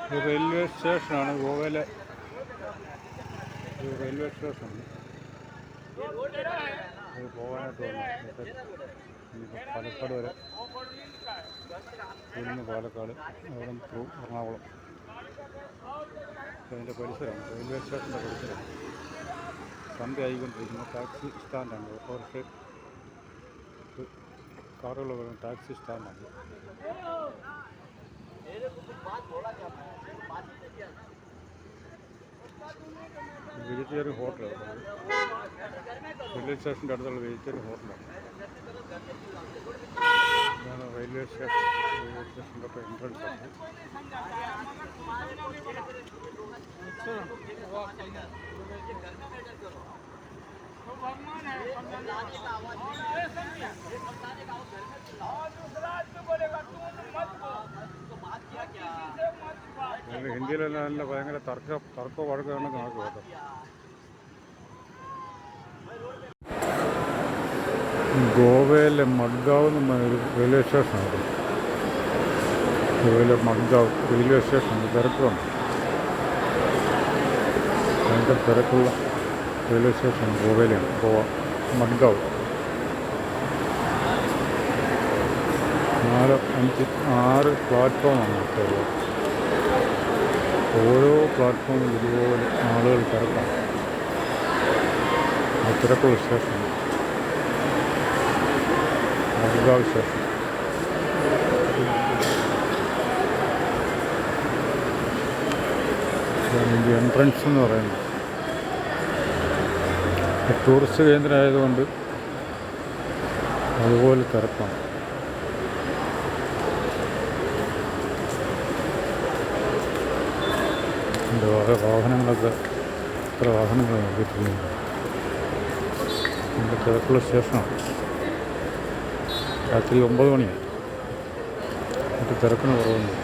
ഇത് റെയിൽവേ സ്റ്റേഷനാണ്, ഗോവയിലെ ഒരു റെയിൽവേ സ്റ്റേഷൻ. അത് പോകാനായിട്ട് വന്നു. ഇനിയിപ്പോൾ പാലക്കാട് വരെ, ഇവിടുന്ന് പാലക്കാട്, അവിടെ ത്രൂ എറണാകുളം. അതിൻ്റെ പരിസരം, റെയിൽവേ സ്റ്റേഷൻ്റെ പരിസരം സന്ധ്യ ആയിക്കൊണ്ടിരിക്കുന്ന ടാക്സി സ്റ്റാൻഡാണ്. ഓട്ടോറിക്ഷ കാറുകൾ വരുന്ന ടാക്സി സ്റ്റാൻഡാണ്. വെജിറ്റേറിയൻ ഹോട്ടലാണ്. റെയിൽവേ സ്റ്റേഷൻ്റെ അടുത്തുള്ള വെജിറ്റേറിയൻ ഹോട്ടലാണ്. ഇതാണ് റെയിൽവേ സ്റ്റേഷൻ്റെ ഒക്കെ എൻട്രൻസ് ആണ്. ഹിന്ദിയിലെല്ലാം നല്ല ഭയങ്കര തർക്ക വഴക്കാണ് കണക്ക് കേട്ടോ. ഗോവയിലെ മഡ്ഗാവ് എന്ന് പറഞ്ഞൊരു റെയിൽവേ സ്റ്റേഷനാണ്. ഗോവയിലെ മഡ്ഗാവ് റെയിൽവേ സ്റ്റേഷൻ തിരക്കുണ്ട്. ഭയങ്കര തിരക്കുള്ള റെയിൽവേ സ്റ്റേഷൻ ഗോവയിലാണ്. ഗോവ മഡ്ഗാവ് 4, 5, 6 പ്ലാറ്റ്ഫോമാണ് ഉള്ളത്. ഓരോ പ്ലാറ്റ്ഫോമിൽ ഇതുപോലെ ആളുകൾ തിരക്കാണ്. ആ തിരക്കുള്ള സ്റ്റേഷൻ മഡ്ഗാവ് സ്റ്റേഷൻ. ഇതിൻ്റെ എൻട്രൻസ് എന്ന് പറയുന്നത് ടൂറിസ്റ്റ് കേന്ദ്രമായതുകൊണ്ട് അതുപോലെ തിരക്കാണ്. വാഹനങ്ങളൊക്കെ എത്ര വാഹനങ്ങൾ നോക്കിയിട്ടുണ്ട്. ഇതിൻ്റെ തിരക്കുള്ള സ്റ്റേഷനാണ്. രാത്രി 9 മണിയായി. എന്നിട്ട് തിരക്കിന് കുറവൊന്നും.